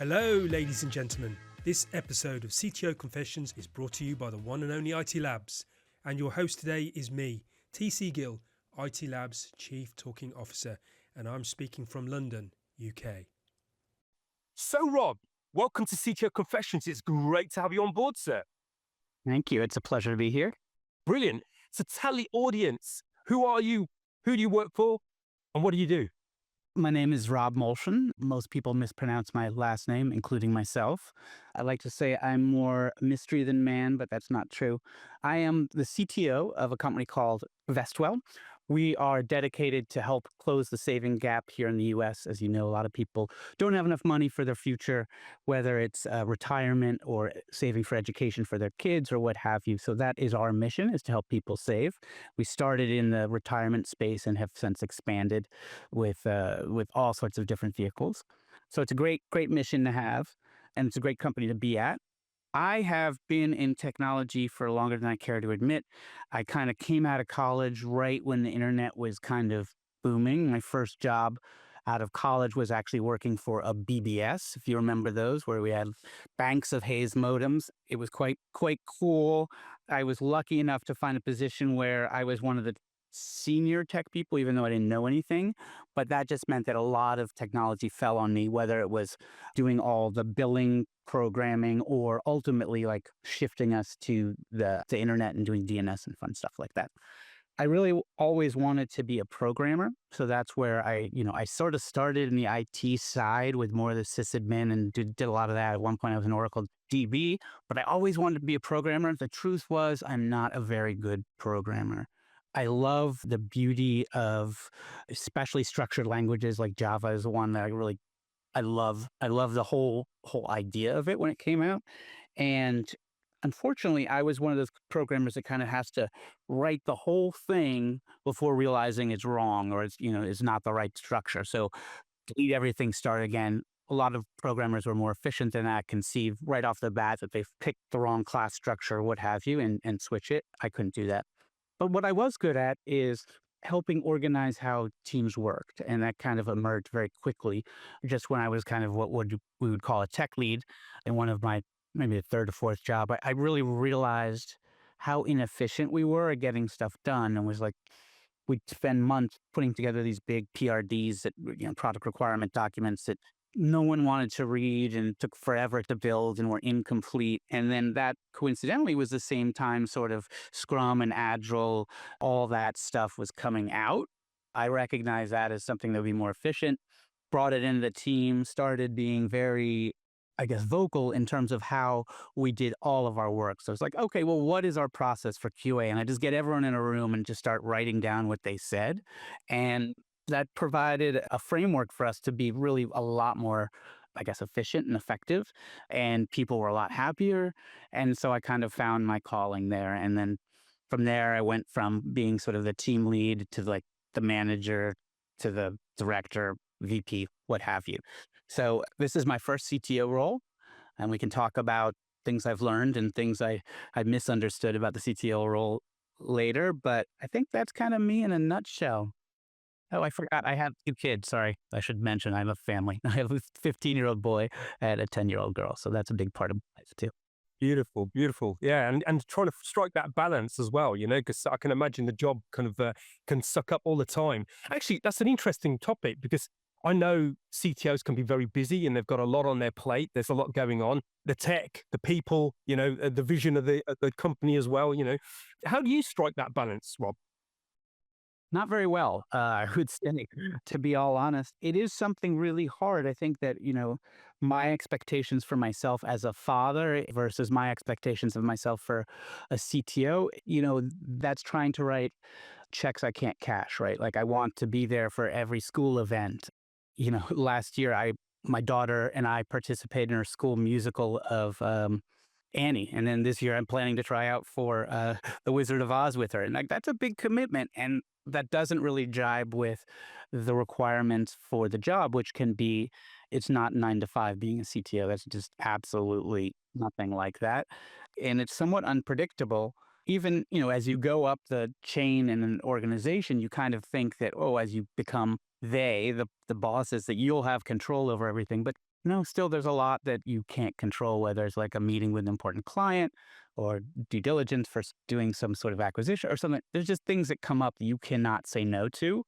Hello, ladies and gentlemen. This episode of CTO Confessions is brought to you by the one and only IT Labs. And your host today is me, TC Gill, IT Labs Chief Talking Officer, and I'm speaking from London, UK. So, Rob, welcome to CTO Confessions. It's great to have you on board, sir. Thank you. It's a pleasure to be here. Brilliant. So tell the audience, who are you, who do you work for, and what do you do? My name is Rob Molchon. Most people mispronounce my last name, including myself. I like to say I'm more mystery than man, but that's not true. I am the CTO of a company called Vestwell. We are dedicated to help close the saving gap here in the US. As you know, a lot of people don't have enough money for their future, whether it's retirement or saving for education for their kids or what have you. So that is our mission, is to help people save. We started in the retirement space and have since expanded with all sorts of different vehicles. So it's a great mission to have, and it's a great company to be at. I have been in technology for longer than I care to admit. I kind of came out of college right when the internet was kind of booming. My first job out of college was actually working for a BBS, if you remember those, where we had banks of Hayes modems. It was quite cool. I was lucky enough to find a position where I was one of the senior tech people, even though I didn't know anything. But that just meant that a lot of technology fell on me, whether it was doing all the billing, programming, or ultimately like shifting us to the internet and doing DNS and fun stuff like that. I really always wanted to be a programmer. So that's where I sort of started in the IT side with more of the sysadmin and did a lot of that. At one point I was an Oracle DB, but I always wanted to be a programmer. The truth was I'm not a very good programmer. I love the beauty of especially structured languages like Java is the one that I love. I love the whole idea of it when it came out. And unfortunately, I was one of those programmers that kind of has to write the whole thing before realizing it's wrong or it's not the right structure. So delete everything, start again. A lot of programmers were more efficient than that, conceive right off the bat that they've picked the wrong class structure or what have you and switch it. I couldn't do that. But what I was good at is helping organize how teams worked. And that kind of emerged very quickly, just when I was kind of what we would call a tech lead in one of my, maybe the third or fourth job. I really realized how inefficient we were at getting stuff done, and was like, we'd spend months putting together these big PRDs, that product requirement documents that no one wanted to read and took forever to build and were incomplete. And then that coincidentally was the same time sort of Scrum and Agile, all that stuff was coming out. I recognized that as something that would be more efficient, brought it into the team, started being very, I guess, vocal in terms of how we did all of our work. So it's like, okay, well, what is our process for QA? And I just get everyone in a room and just start writing down what they said. And that provided a framework for us to be really a lot more, I guess, efficient and effective. And people were a lot happier. And so I kind of found my calling there. And then from there, I went from being sort of the team lead to like the manager to the director, VP, what have you. So this is my first CTO role. And we can talk about things I've learned and things I misunderstood about the CTO role later. But I think that's kind of me in a nutshell. Oh, I forgot. I have 2 kids. Sorry. I should mention I have a family. I have a 15-year-old boy and a 10-year-old girl. So that's a big part of my life too. Beautiful, beautiful. Yeah, and trying to strike that balance as well, because I can imagine the job kind of can suck up all the time. Actually, that's an interesting topic because I know CTOs can be very busy and they've got a lot on their plate. There's a lot going on. The tech, the people, the vision of the company as well, How do you strike that balance, Rob? Not very well, I would say, to be all honest. It is something really hard. I think that, my expectations for myself as a father versus my expectations of myself for a CTO, that's trying to write checks I can't cash, right? Like I want to be there for every school event. Last year, my daughter and I participated in her school musical of Annie. And then this year I'm planning to try out for The Wizard of Oz with her. And like that's a big commitment. And that doesn't really jibe with the requirements for the job, which can be, it's not 9 to 5 being a CTO. That's just absolutely nothing like that. And it's somewhat unpredictable. Even, as you go up the chain in an organization, you kind of think that, as you become the bosses, that you'll have control over everything. But No, still there's a lot that you can't control, whether it's like a meeting with an important client or due diligence for doing some sort of acquisition or something. There's just things that come up that you cannot say no to,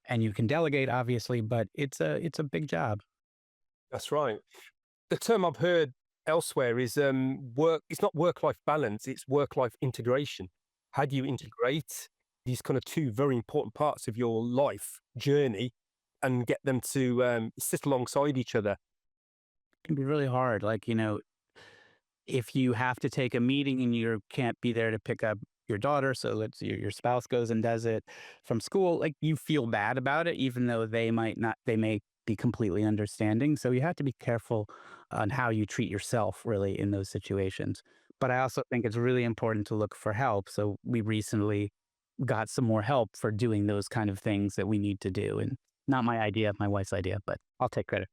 and you can delegate, obviously, but it's a big job. That's right. The term I've heard elsewhere is work. It's not work-life balance, it's work-life integration. How do you integrate these kind of two very important parts of your life journey and get them to sit alongside each other? It can be really hard. Like, if you have to take a meeting and you can't be there to pick up your daughter, so let's your spouse goes and does it from school, like you feel bad about it, even though they might not, they may be completely understanding. So you have to be careful on how you treat yourself really in those situations. But I also think it's really important to look for help. So we recently got some more help for doing those kind of things that we need to do. And not my idea, my wife's idea, but I'll take credit.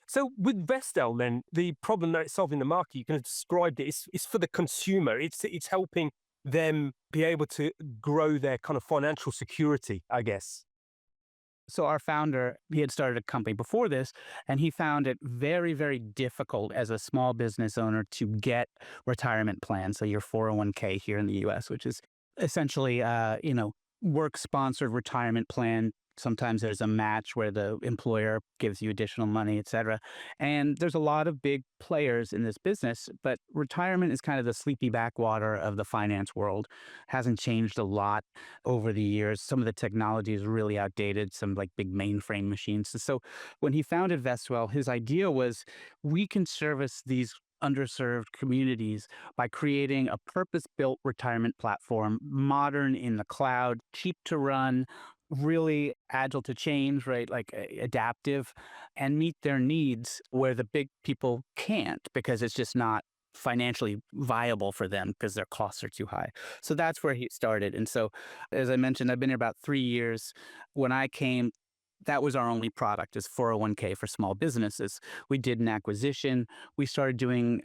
So with Vestel, then the problem that it's solving in the market, you kind of described it. It's for the consumer. It's helping them be able to grow their kind of financial security, I guess. So our founder, he had started a company before this, and he found it very, very difficult as a small business owner to get retirement plans. So your 401k here in the US, which is essentially, work sponsored retirement plan. Sometimes there's a match where the employer gives you additional money, et cetera. And there's a lot of big players in this business, but retirement is kind of the sleepy backwater of the finance world. Hasn't changed a lot over the years. Some of the technology is really outdated, some like big mainframe machines. So when he founded Vestwell, his idea was we can service these underserved communities by creating a purpose-built retirement platform, modern in the cloud, cheap to run, really agile to change, right? Like adaptive and meet their needs where the big people can't because it's just not financially viable for them because their costs are too high. So that's where he started. And so, as I mentioned, I've been here about 3 years. When I came, that was our only product is 401k for small businesses. We did an acquisition. We started doing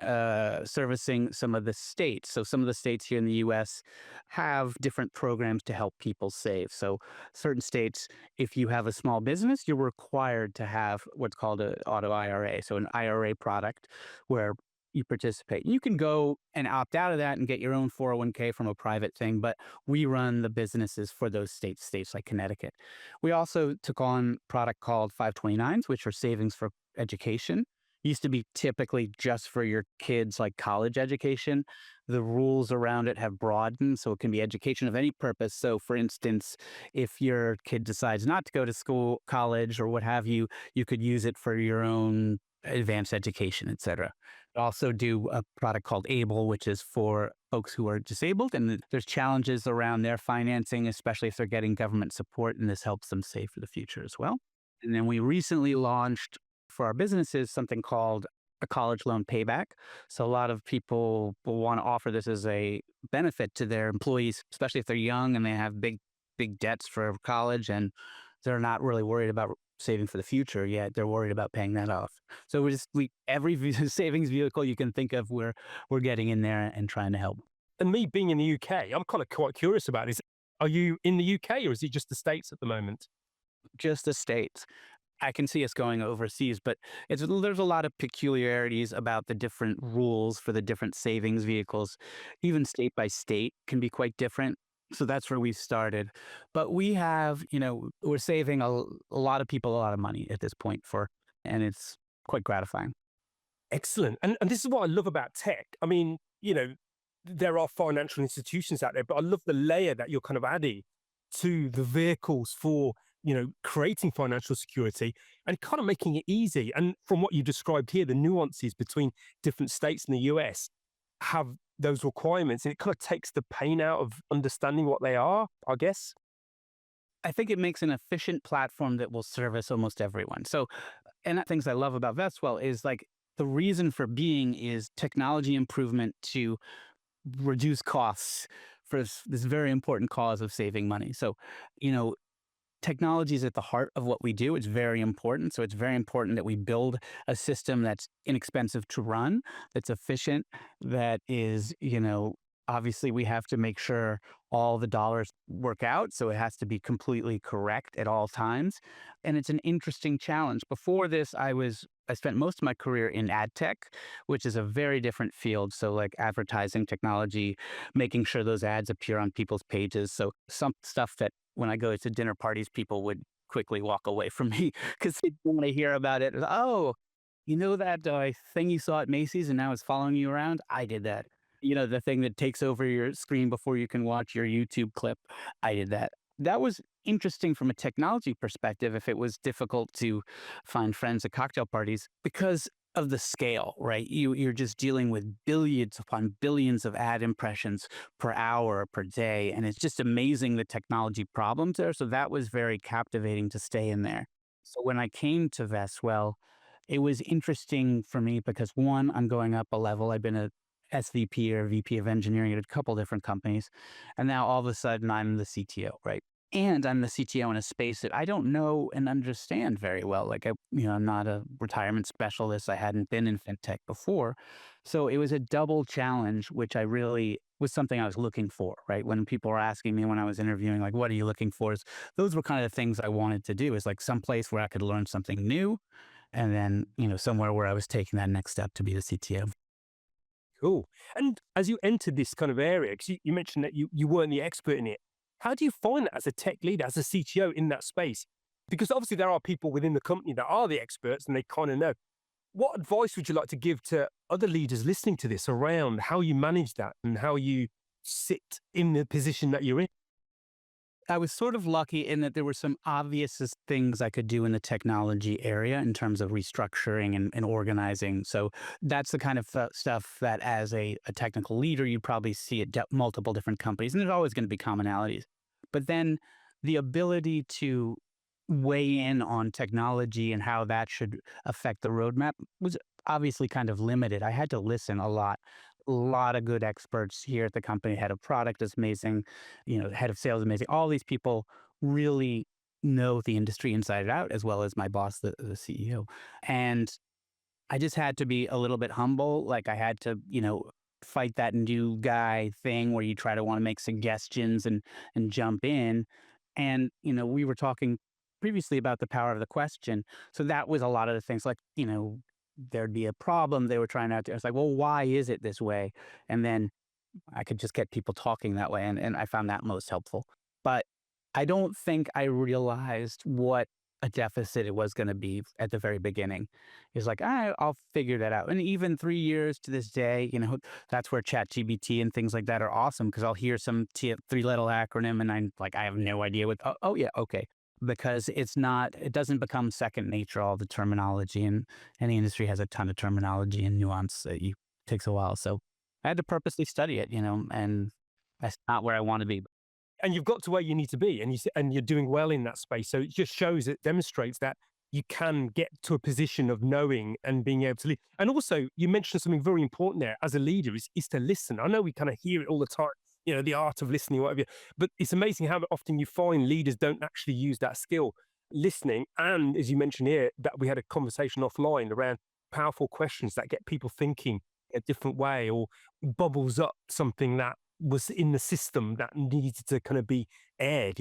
servicing some of the states. So some of the states here in the US have different programs to help people save. So certain states, if you have a small business, you're required to have what's called an auto IRA. So an IRA product where you participate. You can go and opt out of that and get your own 401k from a private thing, but we run the businesses for those states like Connecticut. We also took on a product called 529s, which are savings for education. Used to be typically just for your kids, like college education. The rules around it have broadened, so it can be education of any purpose. So, for instance, if your kid decides not to go to school, college, or what have you, you could use it for your own advanced education, et cetera. Also do a product called Able, which is for folks who are disabled, and there's challenges around their financing, especially if they're getting government support, and this helps them save for the future as well. And then we recently launched for our businesses something called a college loan payback. So a lot of people will want to offer this as a benefit to their employees, especially if they're young and they have big debts for college and they're not really worried about saving for the future yet. They're worried about paying that off. So we every savings vehicle you can think of, we're getting in there and trying to help. And me being in the UK, I'm kind of quite curious about this. Are you in the UK or is it just the States at the moment? Just the states. I can see us going overseas, but there's a lot of peculiarities about the different rules for the different savings vehicles. Even state by state can be quite different. So that's where we started. But we have, we're saving a lot of people a lot of money at this point and it's quite gratifying. Excellent. And this is what I love about tech. I mean, there are financial institutions out there, but I love the layer that you're kind of adding to the vehicles for, creating financial security and kind of making it easy. And from what you described here, the nuances between different states in the US have those requirements, and it kind of takes the pain out of understanding what they are, I guess. I think it makes an efficient platform that will service almost everyone. So, and the things I love about Vestwell is like the reason for being is technology improvement to reduce costs for this very important cause of saving money. So, you know, technology is at the heart of what we do. It's very important. So it's very important that we build a system that's inexpensive to run, that's efficient, that is, obviously we have to make sure all the dollars work out. So it has to be completely correct at all times. And it's an interesting challenge. Before this, I spent most of my career in ad tech, which is a very different field. So like advertising technology, making sure those ads appear on people's pages. So some stuff that when I go to dinner parties, people would quickly walk away from me because they don't want to hear about it. Oh, you know that thing you saw at Macy's and now it's following you around? I did that. You know, the thing that takes over your screen before you can watch your YouTube clip. I did that. That was interesting from a technology perspective if it was difficult to find friends at cocktail parties because of the scale, right? You're just dealing with billions upon billions of ad impressions per hour, per day. And it's just amazing the technology problems there. So that was very captivating to stay in there. So when I came to Vestwell, it was interesting for me because one, I'm going up a level. I've been a SVP or VP of engineering at a couple different companies. And now all of a sudden I'm the CTO, right? And I'm the CTO in a space that I don't know and understand very well. I'm not a retirement specialist. I hadn't been in fintech before. So it was a double challenge, which I really was something I was looking for, right? When people were asking me when I was interviewing, like, what are you looking for? Those were kind of the things I wanted to do is like some place where I could learn something new and then, somewhere where I was taking that next step to be the CTO. Cool. And as you entered this kind of area, because you mentioned that you weren't the expert in it, how do you find that as a tech leader, as a CTO in that space? Because obviously there are people within the company that are the experts and they kind of know. What advice would you like to give to other leaders listening to this around how you manage that and how you sit in the position that you're in? I was sort of lucky in that there were some obvious things I could do in the technology area in terms of restructuring and organizing. So that's the kind of stuff that as a technical leader, you probably see at multiple different companies, and there's always going to be commonalities. But then the ability to weigh in on technology and how that should affect the roadmap was obviously kind of limited. I had to listen a lot. A lot of good experts here at the company. Head of product is amazing, head of sales is amazing. All these people really know the industry inside and out, as well as my boss, the CEO. And I just had to be a little bit humble. Like I had to, fight that new guy thing where you try to want to make suggestions and jump in. And, we were talking previously about the power of the question. So that was a lot of the things like, there'd be a problem they were trying out to. It's like, well, why is it this way? And then I could just get people talking that way. And I found that most helpful. But I don't think I realized what a deficit it was going to be at the very beginning. It's like, I'll figure that out. And even 3 years to this day, that's where ChatGPT and things like that are awesome because I'll hear some three-letter acronym and I'm like, I have no idea what, oh yeah, okay. Because it doesn't become second nature, all the terminology. And any industry has a ton of terminology and nuance that takes a while. So I had to purposely study it, and that's not where I want to be. And you've got to where you need to be, and you're doing well in that space. So it just shows, it demonstrates that you can get to a position of knowing and being able to lead. And also, you mentioned something very important there as a leader is to listen. I know we kind of hear it all the time, the art of listening, whatever. But it's amazing how often you find leaders don't actually use that skill, listening. And as you mentioned here, that we had a conversation offline around powerful questions that get people thinking a different way or bubbles up something that was in the system that needed to kind of be aired.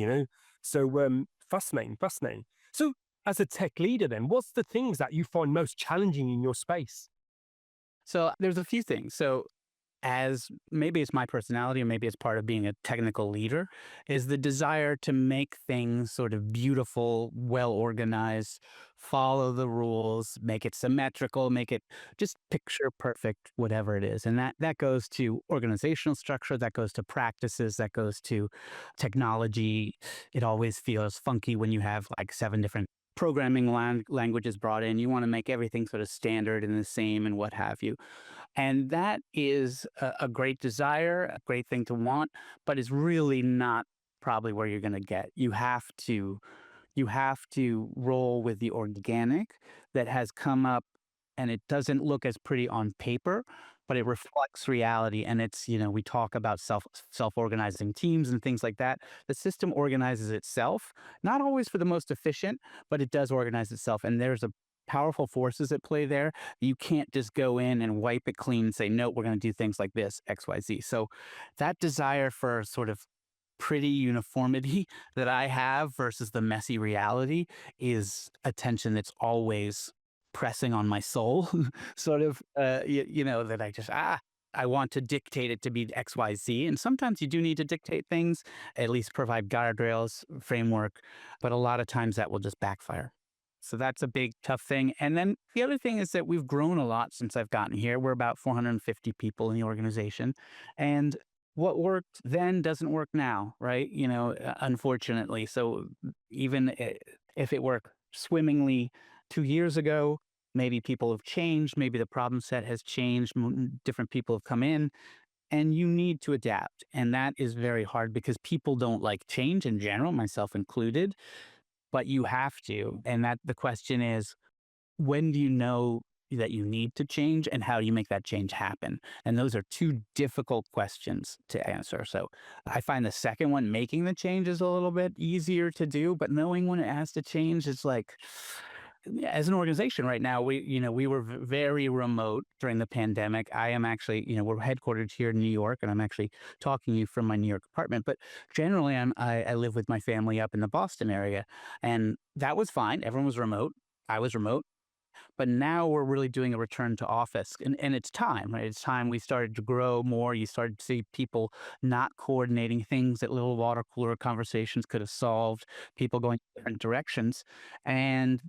So fascinating. So as a tech leader then, what's the things that you find most challenging in your space? So there's a few things. So as maybe it's my personality or maybe it's part of being a technical leader is the desire to make things sort of beautiful, well organized, follow the rules, make it symmetrical, make it just picture perfect, whatever it is. And that goes to organizational structure, that goes to practices, that goes to technology. It always feels funky when you have like 7 different programming languages brought in. You want to make everything sort of standard and the same and what have you. And that is a great desire, a great thing to want, but it's really not probably where you're going to get. You have to roll with the organic that has come up, and it doesn't look as pretty on paper, but it reflects reality. And it's, we talk about self-organizing teams and things like that. The system organizes itself, not always for the most efficient, but it does organize itself. And there's a powerful forces at play there. You can't just go in and wipe it clean and say, no, we're going to do things like this, X, Y, Z. So that desire for sort of pretty uniformity that I have versus the messy reality is a tension that's always pressing on my soul, sort of, that I want to dictate it to be X, Y, Z. And sometimes you do need to dictate things, at least provide guardrails, framework, but a lot of times that will just backfire. So that's a big, tough thing. And then the other thing is that we've grown a lot since I've gotten here. We're about 450 people in the organization. And what worked then doesn't work now, right? Unfortunately. So even if it worked swimmingly 2 years ago, maybe people have changed, maybe the problem set has changed, different people have come in, and you need to adapt. And that is very hard because people don't like change in general, myself included, but you have to. And that the question is, when do you know that you need to change and how do you make that change happen? And those are two difficult questions to answer. So I find the second one, making the change, is a little bit easier to do, but knowing when it has to change is like, as an organization right now, we were very remote during the pandemic. I am actually, we're headquartered here in New York, and I'm actually talking to you from my New York apartment. But generally, I live with my family up in the Boston area, and that was fine. Everyone was remote. I was remote. But now we're really doing a return to office, and it's time, right? It's time we started to grow more. You started to see people not coordinating things that little water cooler conversations could have solved, people going different directions. And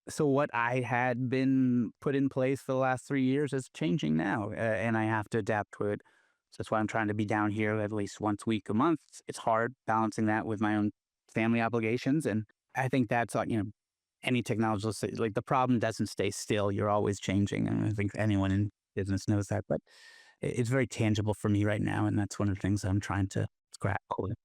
so what I had been put in place for the last 3 years is changing now, and I have to adapt to it. So that's why I'm trying to be down here at least once a week, a month. It's hard balancing that with my own family obligations, and I think that's any technology will say, like, the problem doesn't stay still. You're always changing, and I think anyone in business knows that. But it's very tangible for me right now, and that's one of the things I'm trying to grapple with.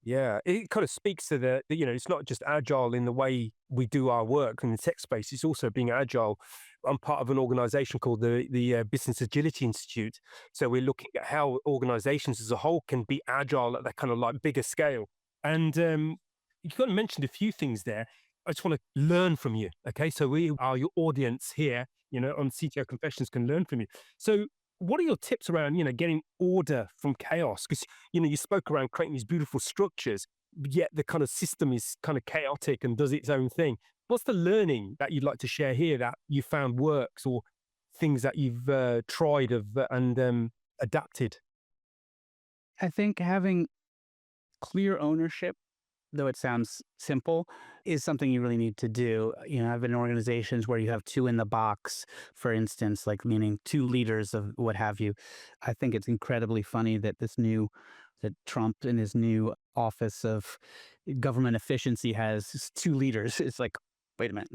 Yeah, it kind of speaks to it's not just agile in the way we do our work in the tech space. It's also being agile. I'm part of an organization called the Business Agility Institute. So we're looking at how organizations as a whole can be agile at that kind of like bigger scale. And you kind of mentioned a few things there. I just want to learn from you. Okay. So we are your audience here, on CTO Confessions can learn from you. So what are your tips around, getting order from chaos? Because, you spoke around creating these beautiful structures, yet the kind of system is kind of chaotic and does its own thing. What's the learning that you'd like to share here that you found works, or things that you've tried and adapted? I think having clear ownership, though it sounds simple, is something you really need to do. I've been in organizations where you have two in the box, for instance, like meaning two leaders of what have you. I think it's incredibly funny that that Trump in his new office of government efficiency has two leaders. It's like, wait a minute.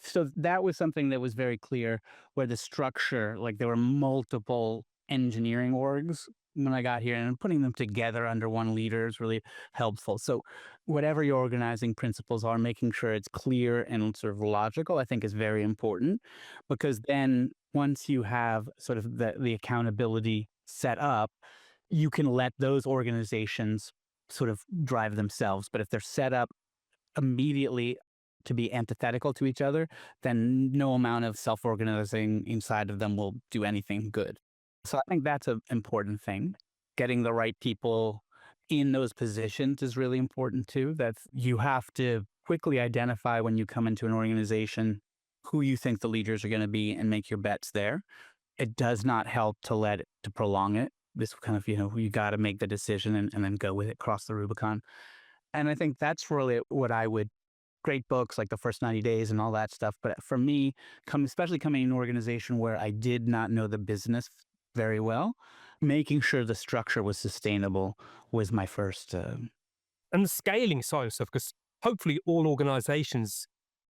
So that was something that was very clear, where the structure, like there were multiple engineering orgs when I got here, and putting them together under one leader is really helpful. So whatever your organizing principles are, making sure it's clear and sort of logical, I think is very important, because then once you have sort of the accountability set up, you can let those organizations sort of drive themselves. But if they're set up immediately to be antithetical to each other, then no amount of self-organizing inside of them will do anything good. So I think that's an important thing. Getting the right people in those positions is really important too. That you have to quickly identify when you come into an organization who you think the leaders are going to be and make your bets there. It does not help to prolong it. This kind of, you got to make the decision and then go with it, cross the Rubicon. And I think that's really what I would, great books like The First 90 Days and all that stuff. But for me, especially coming in an organization where I did not know the business very well, making sure the structure was sustainable was my first. And the scaling side of stuff, because hopefully all organizations,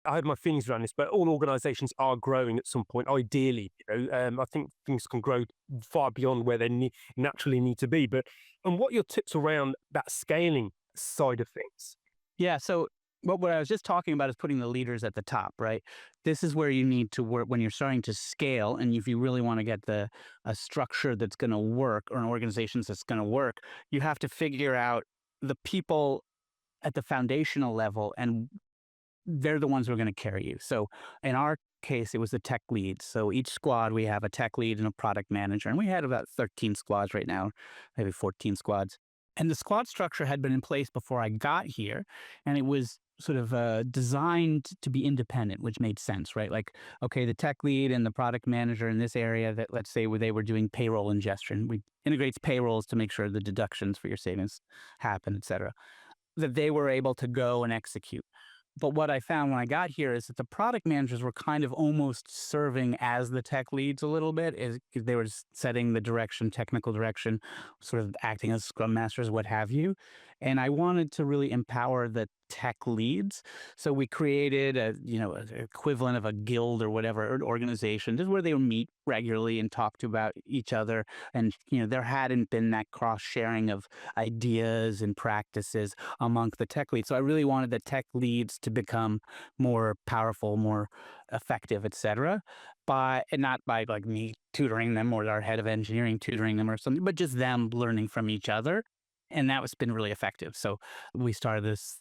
I have my feelings around this, but all organizations are growing at some point, ideally. I think things can grow far beyond where they naturally need to be. But and what are your tips around that scaling side of things? Yeah. So what I was just talking about is putting the leaders at the top, right? This is where you need to work when you're starting to scale. And if you really want to get a structure that's going to work, or an organization that's going to work, you have to figure out the people at the foundational level, and they're the ones who are going to carry you. So in our case, it was the tech lead. So each squad, we have a tech lead and a product manager. And we had about 13 squads right now, maybe 14 squads. And the squad structure had been in place before I got here, and it was sort of designed to be independent, which made sense, right? Like, okay, the tech lead and the product manager in this area that, let's say, where they were doing payroll ingestion, we integrates payrolls to make sure the deductions for your savings happen, et cetera, that they were able to go and execute. But what I found when I got here is that the product managers were kind of almost serving as the tech leads a little bit, is they were setting the direction, technical direction, sort of acting as scrum masters, what have you. And I wanted to really empower the tech leads. So we created an equivalent of a guild or whatever, or an organization, just where they would meet regularly and talk to about each other. And, there hadn't been that cross sharing of ideas and practices among the tech leads. So I really wanted the tech leads to become more powerful, more effective, et cetera, and not by like me tutoring them or our head of engineering tutoring them or something, but just them learning from each other. And that was been really effective. So we started this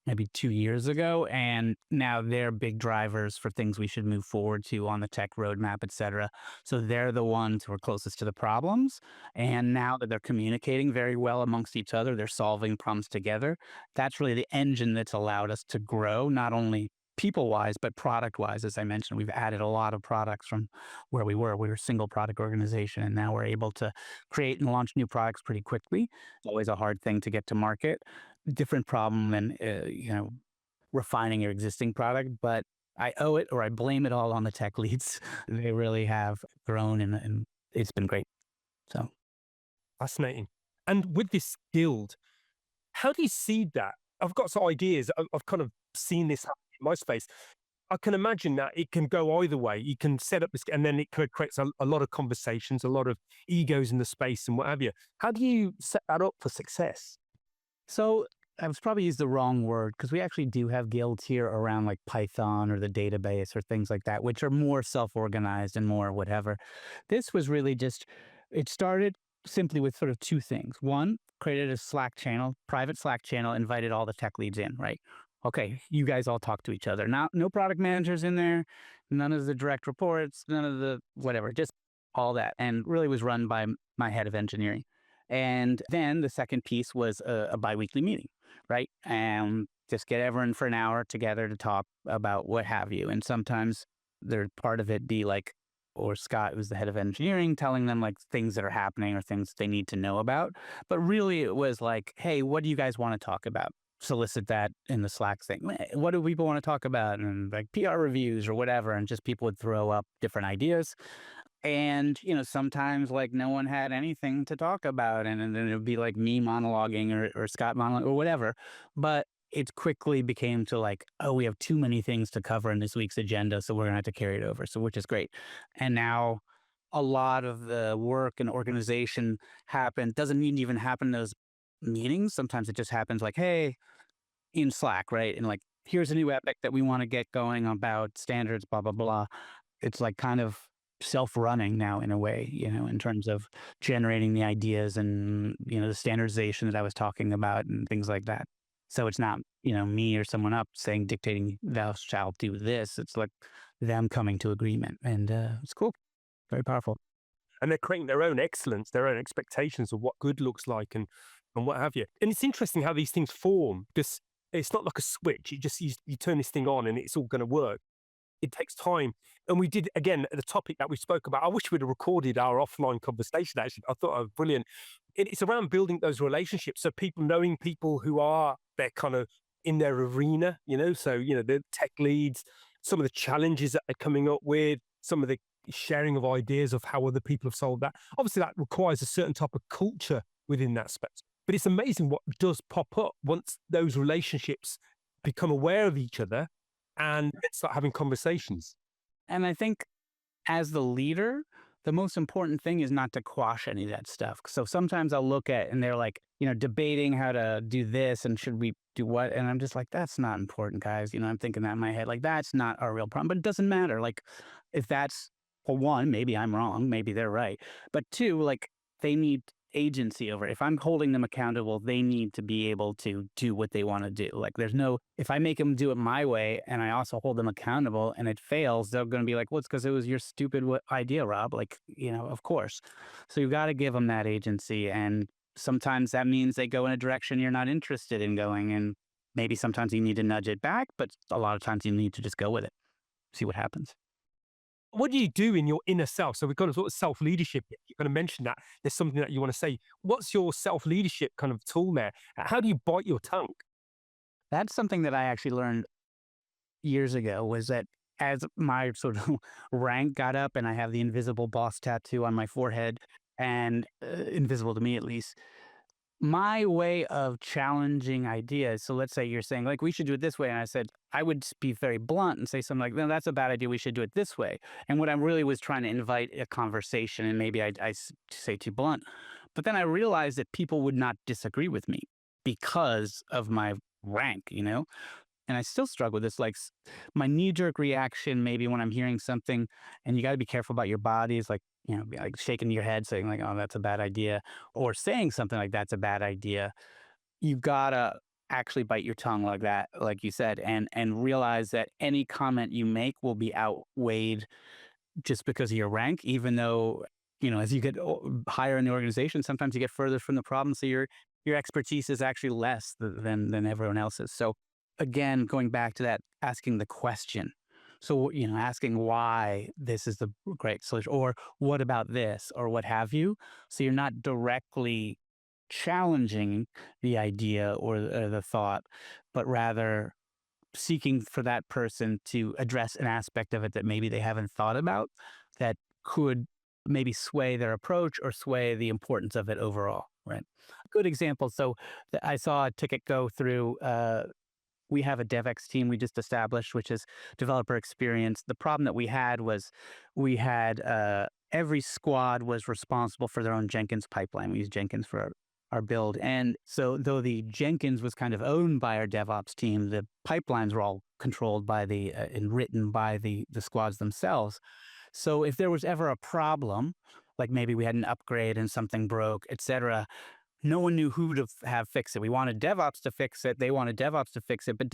maybe 2 years ago, and now they're big drivers for things we should move forward to on the tech roadmap, et cetera. So they're the ones who are closest to the problems. And now that they're communicating very well amongst each other, they're solving problems together. That's really the engine that's allowed us to grow, not only people-wise, but product-wise. As I mentioned, we've added a lot of products from where we were. We were a single product organization, and now we're able to create and launch new products pretty quickly. It's always a hard thing to get to market. Different problem than, refining your existing product, but I owe it or I blame it all on the tech leads. They really have grown, and it's been great. So Fascinating. And with this guild, how do you see that? I've got some ideas. I've kind of seen this happen in my space. I can imagine that it can go either way. You can set up this, and then it creates a lot of conversations, a lot of egos in the space, and what have you. How do you set that up for success? So I was probably used the wrong word, because we actually do have guilds here around like Python or the database or things like that, which are more self-organized and more whatever. This was really just, it started simply with sort of two things. One, created a Slack channel, private Slack channel, invited all the tech leads in, right? Okay, you guys all talk to each other. Now, no product managers in there, none of the direct reports, none of the whatever, just all that. And really was run by my head of engineering. And then the second piece was a biweekly meeting, right? And just get everyone for an hour together to talk about what have you. And sometimes there's part of it be like, or Scott, who's the head of engineering, telling them like things that are happening or things they need to know about. But really it was like, hey, what do you guys want to talk about? Solicit that in the Slack thing. What do people want to talk about? And like PR reviews or whatever. And just people would throw up different ideas. And, sometimes like no one had anything to talk about. And then it would be like me monologuing or Scott monologuing or whatever. But it quickly became to like, oh, we have too many things to cover in this week's agenda. So we're going to have to carry it over. So, which is great. And now a lot of the work and organization doesn't even happen in those meetings. Sometimes it just happens like, hey, in Slack, right? And like, here's a new epic that we want to get going about standards, blah, blah, blah. It's like kind of self-running now in a way, in terms of generating the ideas and, the standardization that I was talking about and things like that. So it's not, me or someone up dictating thou shalt do this. It's like them coming to agreement, and it's cool. Very powerful. And they're creating their own excellence, their own expectations of what good looks like, and what have you. And it's interesting how these things form, because it's not like a switch. You turn this thing on and it's all going to work. It takes time. And we did, again, the topic that we spoke about, I wish we'd have recorded our offline conversation, actually. I thought it was brilliant. It's around building those relationships. So people knowing people who are, they're kind of in their arena, so, the tech leads, some of the challenges that they're coming up with, some of the sharing of ideas of how other people have solved that. Obviously, that requires a certain type of culture within that space. But it's amazing what does pop up once those relationships become aware of each other and start having conversations. And I think as the leader, the most important thing is not to quash any of that stuff. So sometimes I'll look at, and they're like, debating how to do this and should we do what? And I'm just like, that's not important, guys. I'm thinking that in my head, like, that's not our real problem, but it doesn't matter. Like, if that's, well, one, maybe I'm wrong, maybe they're right. But two, like, they need agency over it. If I'm holding them accountable, they need to be able to do what they want to do. Like, if I make them do it my way and I also hold them accountable and it fails, they're going to be like, well, it's because it was your stupid idea, Rob. Like, of course. So you've got to give them that agency. And Sometimes that means they go in a direction you're not interested in going. And maybe sometimes you need to nudge it back, but a lot of times you need to just go with it, see what happens. What do you do in your inner self? So we've got a sort of self-leadership. You're going to mention that. There's something that you want to say. What's your self-leadership kind of tool there? How do you bite your tongue? That's something that I actually learned years ago, was that as my sort of rank got up and I have the invisible boss tattoo on my forehead and invisible to me at least, my way of challenging ideas. So let's say you're saying like, we should do it this way. And I said, I would be very blunt and say something like, no, that's a bad idea. We should do it this way. And what I really was trying to invite a conversation, and maybe say too blunt, but then I realized that people would not disagree with me because of my rank, and I still struggle with this. Like my knee jerk reaction, maybe when I'm hearing something, and you got to be careful about your body, is like, be like shaking your head saying like, oh, that's a bad idea, or saying something like that's a bad idea. You gotta actually bite your tongue like that, like you said, and realize that any comment you make will be outweighed just because of your rank, even though, as you get higher in the organization, sometimes you get further from the problem. So your expertise is actually less than everyone else's. So again, going back to that, asking the question. So, asking why this is the great solution, or what about this, or what have you. So you're not directly challenging the idea or the thought, but rather seeking for that person to address an aspect of it that maybe they haven't thought about, that could maybe sway their approach or sway the importance of it overall, right? Good example. So I saw a ticket go through. We have a DevX team we just established, which is developer experience. The problem that we had was we had every squad was responsible for their own Jenkins pipeline. We use Jenkins for our build. And so though the Jenkins was kind of owned by our DevOps team, the pipelines were all controlled by and written by the squads themselves. So if there was ever a problem, like maybe we had an upgrade and something broke, et cetera, no one knew who to have fix it. We wanted DevOps to fix it. They wanted DevOps to fix it, but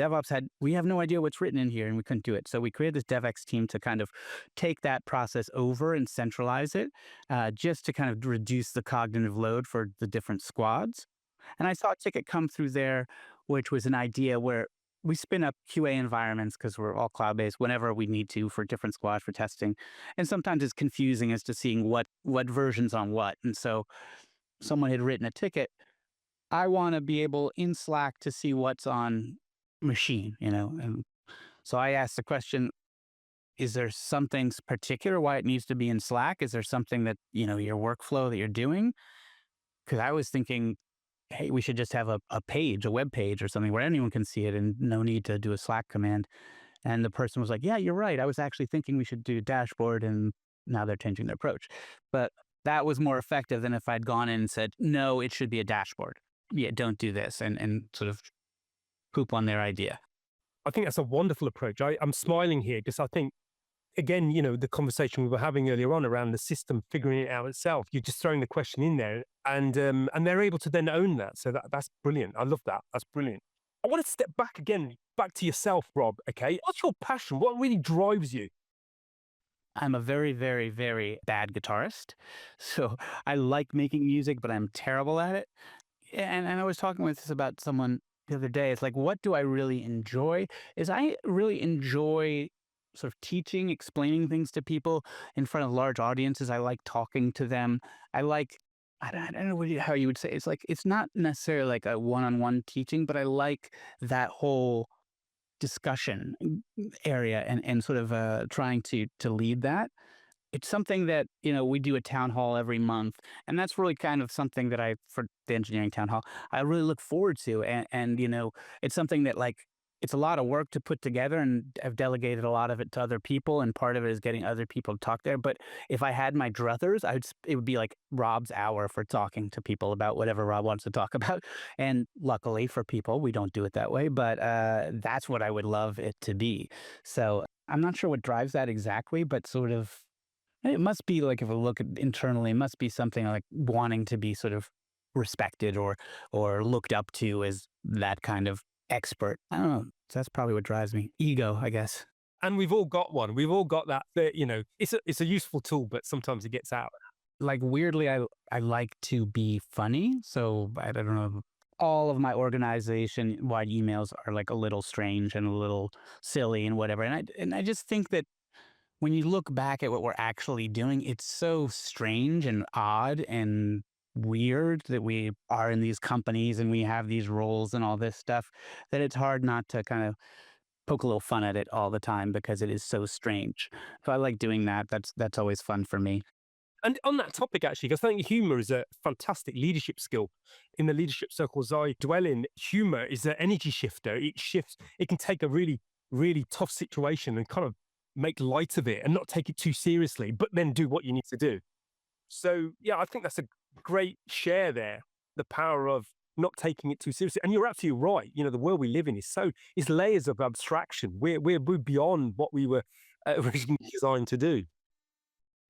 we have no idea what's written in here, and we couldn't do it. So we created this DevX team to kind of take that process over and centralize it, just to kind of reduce the cognitive load for the different squads. And I saw a ticket come through there, which was an idea where we spin up QA environments because we're all cloud-based whenever we need to for different squads for testing. And sometimes it's confusing as to seeing what versions on what. And so someone had written a ticket. I want to be able in Slack to see what's on machine, And so I asked the question, is there something particular why it needs to be in Slack? Is there something that, your workflow that you're doing? Because I was thinking, hey, we should just have a page, a web page or something where anyone can see it and no need to do a Slack command. And the person was like, yeah, you're right. I was actually thinking we should do a dashboard, and now they're changing their approach. But that was more effective than if I'd gone in and said, no, it should be a dashboard. Yeah, don't do this, and sort of poop on their idea. I think that's a wonderful approach. I'm smiling here because I think, again, the conversation we were having earlier on around the system figuring it out itself, you're just throwing the question in there, and they're able to then own that. So that's brilliant. I love that. That's brilliant. I want to step back again, back to yourself, Rob. Okay, what's your passion? What really drives you? I'm a very, very, very bad guitarist. So I like making music, but I'm terrible at it. And I was talking with this about someone the other day. It's like, what do I really enjoy? Is I really enjoy sort of teaching, explaining things to people in front of large audiences. I like talking to them. I don't know how you would say it. It's like, it's not necessarily like a one-on-one teaching, but I like that whole discussion area and sort of trying to lead that. It's something that, we do a town hall every month. And that's really kind of something that for the engineering town hall, I really look forward to. And it's something that it's a lot of work to put together, and I've delegated a lot of it to other people. And part of it is getting other people to talk there. But if I had my druthers, it would be like Rob's hour for talking to people about whatever Rob wants to talk about. And luckily for people, we don't do it that way. But that's what I would love it to be. So I'm not sure what drives that exactly, but sort of, it must be like, if I look at internally, it must be something like wanting to be sort of respected or looked up to as that kind of expert. I don't know. So that's probably what drives me. Ego, I guess. And we've all got one. We've all got that. It's a useful tool, but sometimes it gets out. Like weirdly, I like to be funny. So I don't know. All of my organization wide emails are like a little strange and a little silly and whatever. And I just think that when you look back at what we're actually doing, it's so strange and odd and weird that we are in these companies and we have these roles and all this stuff that it's hard not to kind of poke a little fun at it all the time because it is so strange. So I like doing that. That's always fun for me. And on that topic, actually, because I think humor is a fantastic leadership skill. In the leadership circles I dwell in, humor is an energy shifter. It shifts, it can take a really, really tough situation and kind of make light of it and not take it too seriously, but then do what you need to do. So, yeah, I think that's a great share there. The power of not taking it too seriously. And you're absolutely right. The world we live in is layers of abstraction. We're beyond what we were originally designed to do.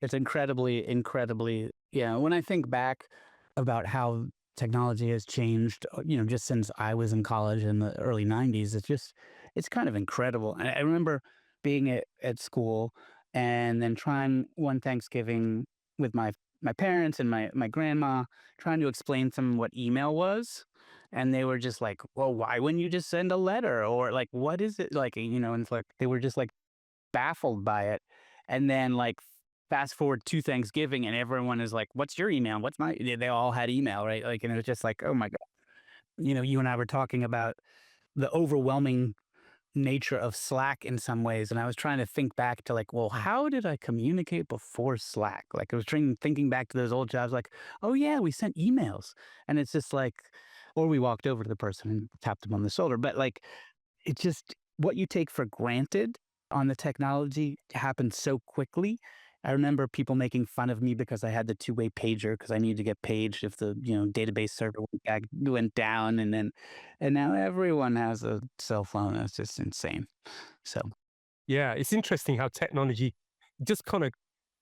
It's incredibly, incredibly, yeah. When I think back about how technology has changed, just since I was in college in the early 90s, it's kind of incredible. I remember being at school and then trying one Thanksgiving with my parents and my grandma, trying to explain to them what email was. And they were just like, well, why wouldn't you just send a letter? Or like, what is it? Like, and it's like, they were just like baffled by it. And then like fast forward to Thanksgiving and everyone is like, what's your email? What's my, they all had email, right? Like, and it was just like, oh my God. You and I were talking about the overwhelming nature of Slack in some ways. And I was trying to think back to like, well, how did I communicate before Slack? Like I was thinking back to those old jobs, like, oh yeah, we sent emails. And it's just like, or we walked over to the person and tapped them on the shoulder. But like, it's just what you take for granted on the technology happens so quickly. I remember people making fun of me because I had the two-way pager because I needed to get paged if the database server went down, and now everyone has a cell phone. That's just insane. So Yeah, it's interesting how technology just kind of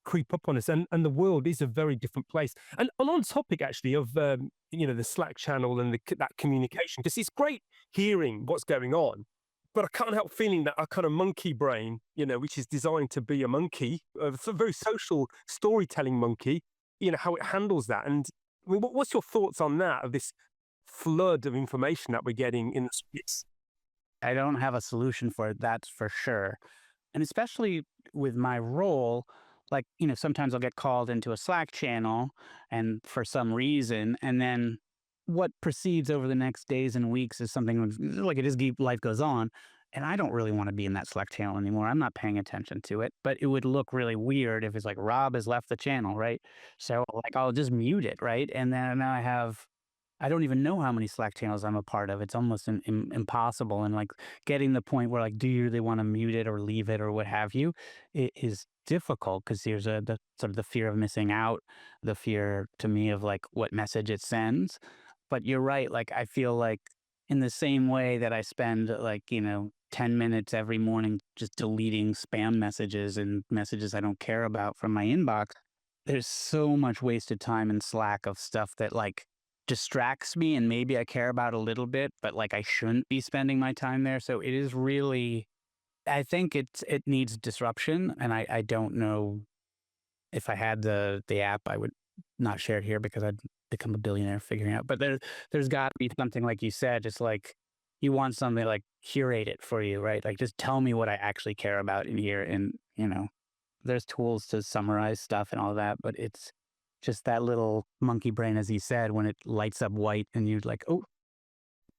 creep up on us, and the world is a very different place. And on topic actually of the Slack channel and that communication, because it's great hearing what's going on, but I can't help feeling that our kind of monkey brain, which is designed to be a monkey, a very social storytelling monkey, how it handles that. And I mean, what's your thoughts on that, of this flood of information that we're getting in the streets? I don't have a solution for it, that's for sure. And especially with my role, like, sometimes I'll get called into a Slack channel and for some reason, and then what proceeds over the next days and weeks is something like it is life goes on. And I don't really want to be in that Slack channel anymore. I'm not paying attention to it, but it would look really weird if it's like Rob has left the channel, right? So like I'll just mute it, right? And then now I don't even know how many Slack channels I'm a part of. It's almost impossible. And like getting the point where like, do you really want to mute it or leave it or what have you? It is difficult because there's the sort of the fear of missing out, the fear to me of like what message it sends. But you're right. Like I feel like in the same way that I spend like 10 minutes every morning just deleting spam messages and messages I don't care about from my inbox, there's so much wasted time in Slack of stuff that like distracts me and maybe I care about a little bit, but like I shouldn't be spending my time there. So it is really, I think it needs disruption, and I don't know if I had the app, I would not share it here because I'd become a billionaire figuring out. But there's got to be something like you said, just like you want something like curate it for you, right? Like just tell me what I actually care about in here, and there's tools to summarize stuff and all that, but it's just that little monkey brain, as he said, when it lights up white and you're like, oh,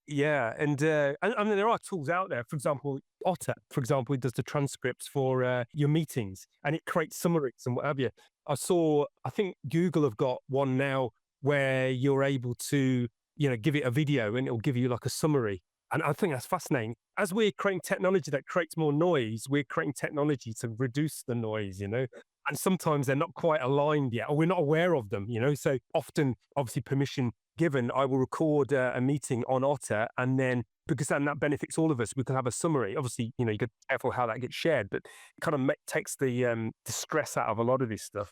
Yeah, and I mean, there are tools out there. For example, Otter, for example, it does the transcripts for your meetings, and it creates summaries and what have you. I think Google have got one now where you're able to, give it a video and it'll give you like a summary. And I think that's fascinating. As we're creating technology that creates more noise, we're creating technology to reduce the noise. And sometimes they're not quite aligned yet, or we're not aware of them. So often, obviously, permission given, I will record a meeting on Otter, and then because then that benefits all of us, we can have a summary. Obviously, you got to be careful how that gets shared, but it kind of takes the stress out of a lot of this stuff.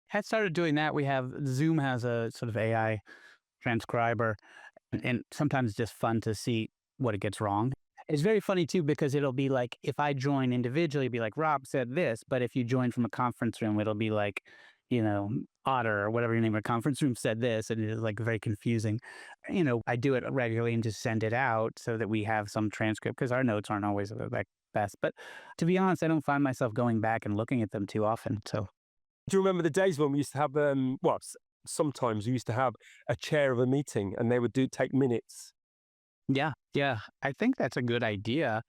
had started doing that. We have Zoom has a sort of AI transcriber, and sometimes it's just fun to see what it gets wrong. It's very funny too because it'll be like if I join individually, it'll be like Rob said this, but if you join from a conference room, it'll be like, Otter or whatever your name of conference room said this, and it is like very confusing. I do it regularly and just send it out so that we have some transcript because our notes aren't always the like best. But to be honest, I don't find myself going back and looking at them too often. So Do you remember the days when we used to have, sometimes we used to have a chair of a meeting and they would take minutes? yeah, I think that's a good idea.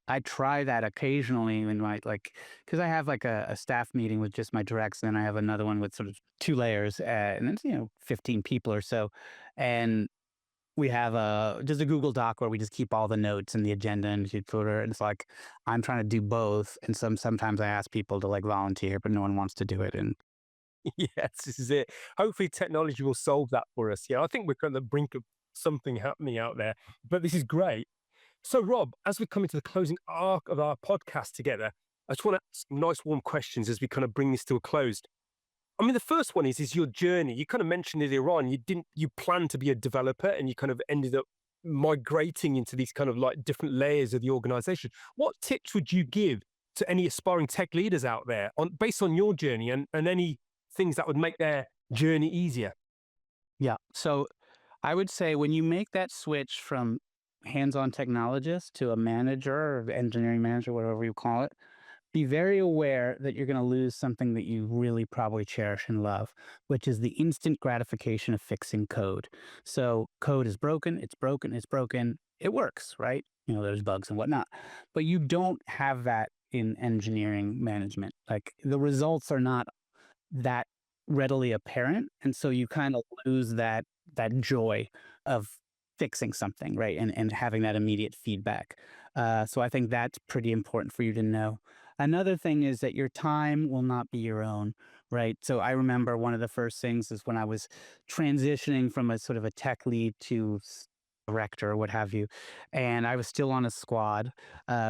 I try that occasionally in my because I have like a staff meeting with just my directs, and then I have another one with sort of two layers, and it's 15 people or so, and we have just a Google Doc where we just keep all the notes and the agenda and the footer. And it's like I'm trying to do both, and sometimes I ask people to like volunteer, but no one wants to do it. And Yes, this is it. Hopefully technology will solve that for us. Yeah, I think we're on the brink of something happening out there, but this is great. So Rob, as we come into the closing arc of our podcast together, I just want to ask some nice warm questions as we kind of bring this to a close. I mean, the first one is your journey. You kind of mentioned earlier on, you planned to be a developer and you kind of ended up migrating into these kind of like different layers of the organization. What tips would you give to any aspiring tech leaders out there based on your journey and any things that would make their journey easier? yeah, so I would say when you make that switch from hands-on technologist to a manager or engineering manager, whatever you call it, be very aware that you're going to lose something that you really probably cherish and love, which is the instant gratification of fixing code. So code is broken, it's broken, it's broken. It works, right? There's bugs and whatnot, but you don't have that in engineering management. Like the results are not that readily apparent, and so you kind of lose that joy of fixing something, right? And having that immediate feedback. So I think that's pretty important for you to know. Another thing is that your time will not be your own, right? So I remember one of the first things is when I was transitioning from a sort of a tech lead to director or what have you, and I was still on a squad.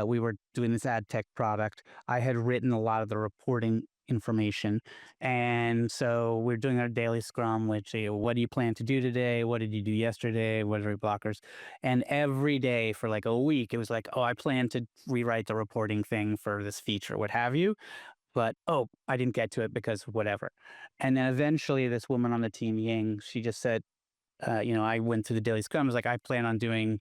We were doing this ad tech product. I had written a lot of the reporting information. And so we're doing our daily scrum, which, what do you plan to do today? What did you do yesterday? What are your blockers? And every day for like a week, it was like, oh, I plan to rewrite the reporting thing for this feature, what have you. But, oh, I didn't get to it because whatever. And then eventually this woman on the team, Ying, she just said, I went through the daily scrum. I was like, I plan on doing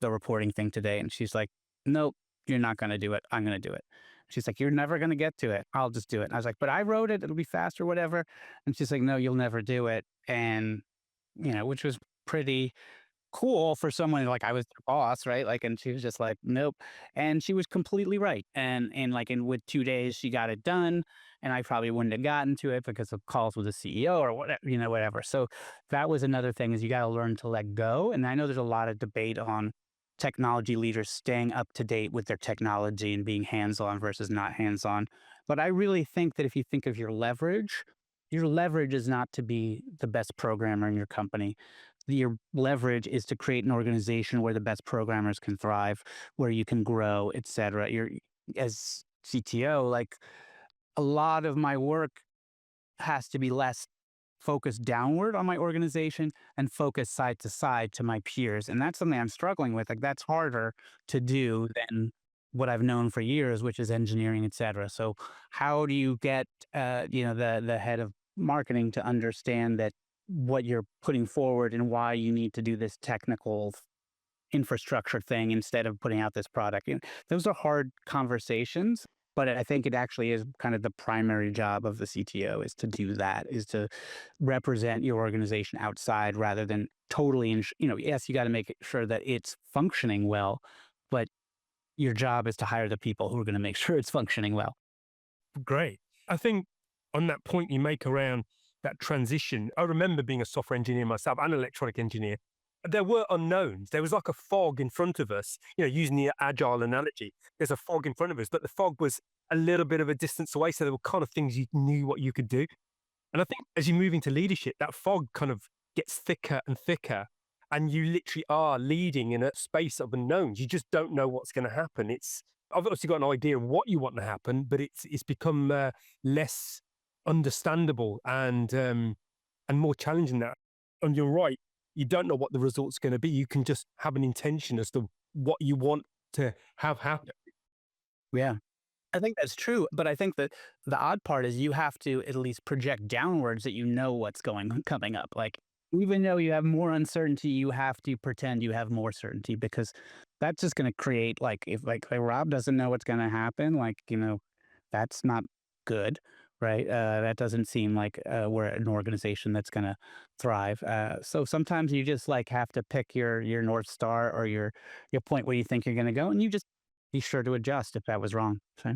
the reporting thing today. And she's like, nope, you're not going to do it. I'm going to do it. She's like, you're never going to get to it. I'll just do it. And I was like, but I wrote it. It'll be fast or whatever. And she's like, no, you'll never do it. And, which was pretty cool for someone like I was their boss, right? Like, and she was just like, nope. And she was completely right. And like, with 2 days, she got it done. And I probably wouldn't have gotten to it because of calls with the CEO or whatever, whatever. So that was another thing is you got to learn to let go. And I know there's a lot of debate on technology leaders staying up to date with their technology and being hands-on versus not hands-on. But I really think that if you think of your leverage is not to be the best programmer in your company. Your leverage is to create an organization where the best programmers can thrive, where you can grow, et cetera. You're as CTO, like a lot of my work has to be less focused downward on my organization and focus side to side to my peers. And that's something I'm struggling with. Like that's harder to do than what I've known for years, which is engineering, et cetera. So how do you get, the head of marketing to understand that what you're putting forward and why you need to do this technical infrastructure thing instead of putting out this product? Those are hard conversations, but I think it actually is kind of the primary job of the CTO is to do that, is to represent your organization outside rather than totally, yes, you got to make sure that it's functioning well, but your job is to hire the people who are going to make sure it's functioning well. Great. I think on that point you make around that transition, I remember being a software engineer myself and an electronic engineer. There were unknowns. There was like a fog in front of us, using the agile analogy. There's a fog in front of us, but the fog was a little bit of a distance away. So there were kind of things you knew what you could do. And I think as you move into leadership, that fog kind of gets thicker and thicker. And you literally are leading in a space of unknowns. You just don't know what's going to happen. I've obviously got an idea of what you want to happen, but it's become less understandable and more challenging than that. And you're right. You don't know what the result's going to be. You can just have an intention as to what you want to have happen. Yeah. I think that's true, but I think that the odd part is you have to at least project downwards that you know what's coming up. Like, even though you have more uncertainty, you have to pretend you have more certainty because that's just going to create like if like Rob doesn't know what's going to happen, like that's not good, right? That doesn't seem like we're an organization that's going to thrive. So sometimes you just like have to pick your north star or your point where you think you're going to go, and you just be sure to adjust if that was wrong. So,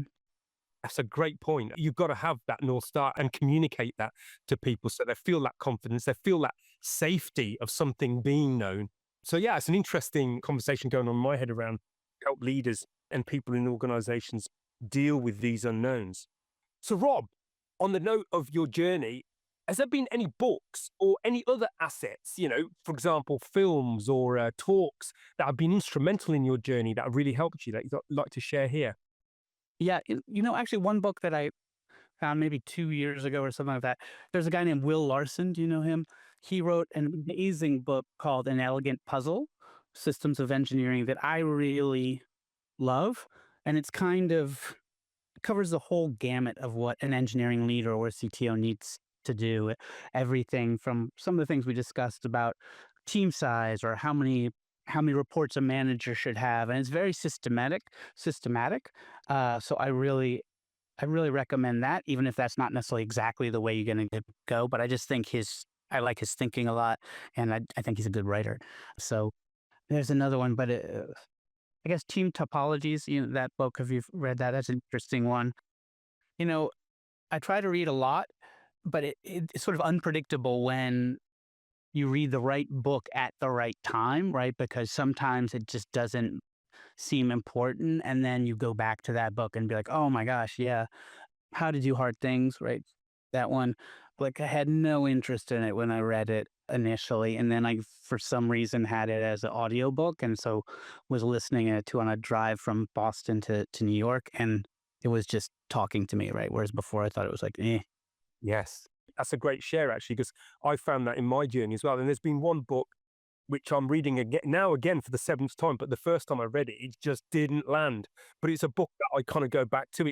That's a great point. You've got to have that North Star and communicate that to people so they feel that confidence, they feel that safety of something being known. So, yeah, it's an interesting conversation going on in my head around help leaders and people in organizations deal with these unknowns. So, Rob, on the note of your journey, has there been any books or any other assets, for example, films or talks that have been instrumental in your journey that have really helped you that you'd like to share here? yeah, actually, one book that I found maybe 2 years ago or something like that. There's a guy named Will Larson. Do you know him? He wrote an amazing book called An Elegant Puzzle: Systems of Engineering that I really love, and it's kind of covers the whole gamut of what an engineering leader or a CTO needs to do. Everything from some of the things we discussed about team size or how many reports a manager should have, and it's very systematic. So I really recommend that, even if that's not necessarily exactly the way you're going to go. But I just think I like his thinking a lot, and I think he's a good writer. So there's another one, but I guess Team Topologies, that book, have you read that? That's an interesting one. You know, I try to read a lot, but it's sort of unpredictable when you read the right book at the right time, right? Because sometimes it just doesn't seem important. And then you go back to that book and be like, oh my gosh, yeah, How to Do Hard Things, right? That one, like I had no interest in it when I read it initially. And then I, for some reason, had it as an audiobook. And so was listening it to on a drive from Boston to New York. And it was just talking to me, right? Whereas before I thought it was like, eh. Yes, that's a great share actually, because I found that in my journey as well. And there's been one book which I'm reading again for the seventh time, but the first time I read it, it just didn't land. But it's a book that I kind of go back to.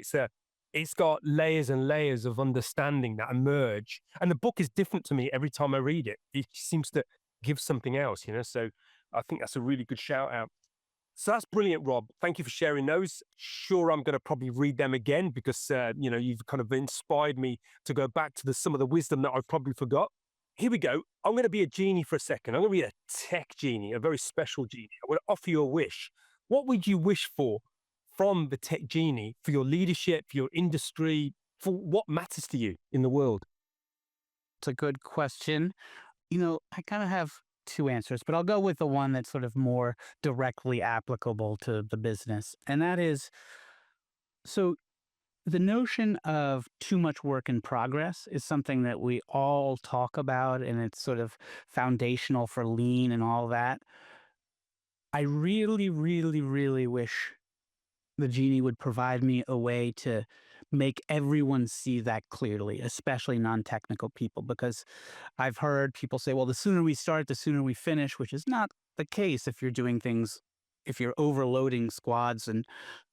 It's got layers and layers of understanding that emerge, and the book is different to me every time I read it. It seems to give something else. So I think that's a really good shout out. So that's brilliant, Rob. Thank you for sharing those. Sure, I'm going to probably read them again because you've kind of inspired me to go back to some of the wisdom that I've probably forgot. Here we go. I'm going to be a genie for a second. I'm going to be a tech genie, a very special genie. I want to offer you a wish. What would you wish for from the tech genie for your leadership, for your industry, for what matters to you in the world? It's a good question. I kind of have two answers, but I'll go with the one that's sort of more directly applicable to the business. And that is, so the notion of too much work in progress is something that we all talk about, and it's sort of foundational for lean and all that. I really, really, really wish the genie would provide me a way to make everyone see that clearly, especially non-technical people, because I've heard people say, well, the sooner we start, the sooner we finish, which is not the case if you're overloading squads and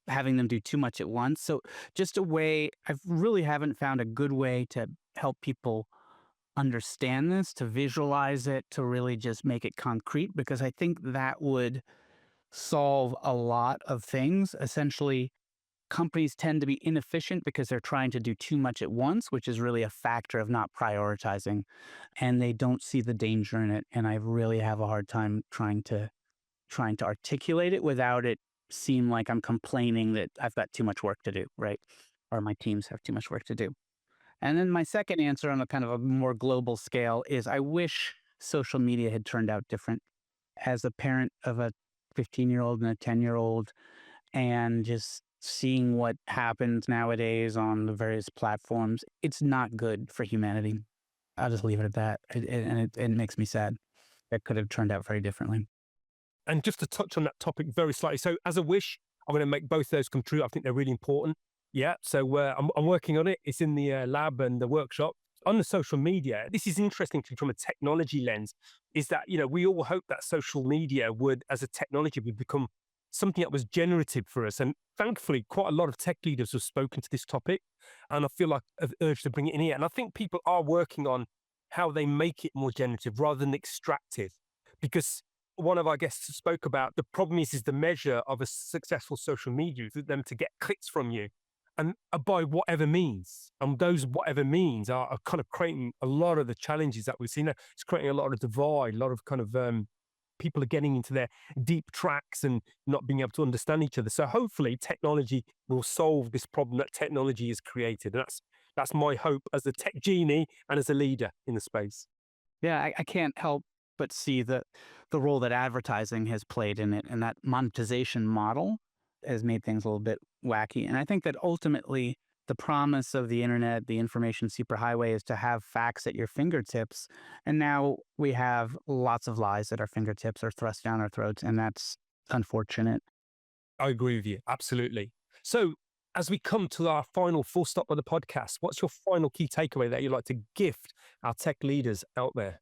having them do too much at once. So just a way, I really haven't found a good way to help people understand this, to visualize it, to really just make it concrete, because I think that would solve a lot of things. Essentially, companies tend to be inefficient because they're trying to do too much at once, which is really a factor of not prioritizing, and they don't see the danger in it. And I really have a hard time trying to articulate it without it seem like I'm complaining that I've got too much work to do, right? Or my teams have too much work to do. And then my second answer on a kind of a more global scale is I wish social media had turned out different. As a parent of a 15-year-old and a 10-year-old, and just seeing what happens nowadays on the various platforms, it's not good for humanity. I'll just leave it at that. And it makes me sad. It could have turned out very differently. And just to touch on that topic very slightly. So as a wish, I'm going to make both those come true. I think they're really important. Yeah. So I'm working on it. It's in the lab and the workshop. On the social media, this is interesting from a technology lens, is that, we all hope that social media would, as a technology, would become something that was generative for us. And thankfully, quite a lot of tech leaders have spoken to this topic. And I feel like I've urged to bring it in here. And I think people are working on how they make it more generative rather than extractive. Because one of our guests spoke about the problem is the measure of a successful social media is them to get clicks from you. And by whatever means, and those whatever means are kind of creating a lot of the challenges that we've seen. It's creating a lot of divide, a lot of kind of people are getting into their deep tracks and not being able to understand each other. So hopefully technology will solve this problem that technology has created. And that's my hope as a tech genie and as a leader in the space. Yeah, I can't help but see the role that advertising has played in it, and that monetization model has made things a little bit wacky. And I think that ultimately the promise of the internet, the information superhighway, is to have facts at your fingertips. And now we have lots of lies at our fingertips or thrust down our throats, and that's unfortunate. I agree with you. Absolutely. So as we come to our final full stop of the podcast, what's your final key takeaway that you'd like to gift our tech leaders out there?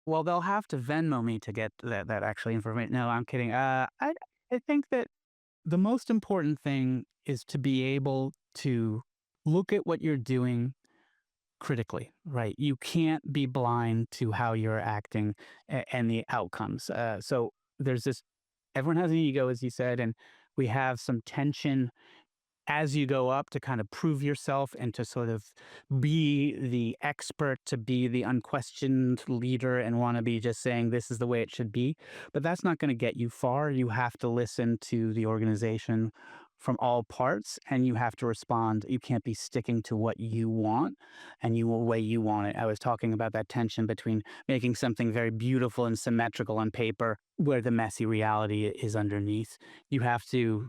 Well, they'll have to Venmo me to get that actually information. No, I'm kidding. I think that the most important thing is to be able to look at what you're doing critically, right? You can't be blind to how you're acting and the outcomes. So there's this, everyone has an ego, as you said, and we have some tension as you go up to kind of prove yourself and to sort of be the expert, to be the unquestioned leader and want to be just saying this is the way it should be. But that's not going to get you far. You have to listen to the organization from all parts and you have to respond. You can't be sticking to what you want and the way you want it. I was talking about that tension between making something very beautiful and symmetrical on paper where the messy reality is underneath. You have to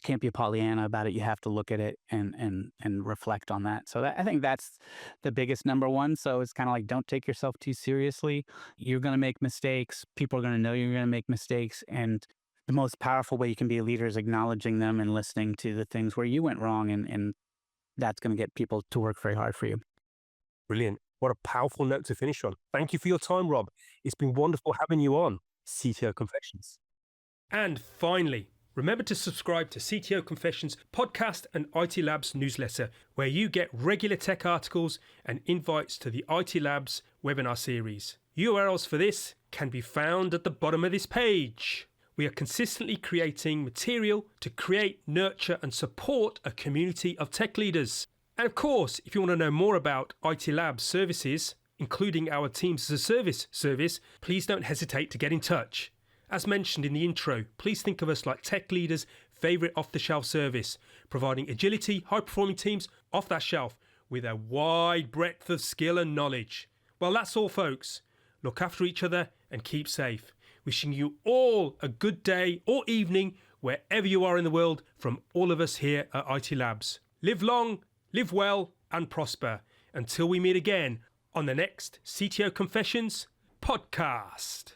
can't be a Pollyanna about it. You have to look at it and reflect on that. So I think that's the biggest number one. So it's kind of like, don't take yourself too seriously. You're going to make mistakes. People are going to know you're going to make mistakes. And the most powerful way you can be a leader is acknowledging them and listening to the things where you went wrong. And that's going to get people to work very hard for you. Brilliant. What a powerful note to finish on. Thank you for your time, Rob. It's been wonderful having you on CTO Confessions. And finally, remember to subscribe to CTO Confessions podcast and IT Labs newsletter, where you get regular tech articles and invites to the IT Labs webinar series. URLs for this can be found at the bottom of this page. We are consistently creating material to create, nurture and support a community of tech leaders. And of course, if you want to know more about IT Labs services, including our Teams as a service, please don't hesitate to get in touch. As mentioned in the intro, please think of us like tech leaders' favorite off-the-shelf service, providing agility, high-performing teams off that shelf with a wide breadth of skill and knowledge. Well, that's all, folks. Look after each other and keep safe. Wishing you all a good day or evening wherever you are in the world from all of us here at IT Labs. Live long, live well and prosper. Until we meet again on the next CTO Confessions podcast.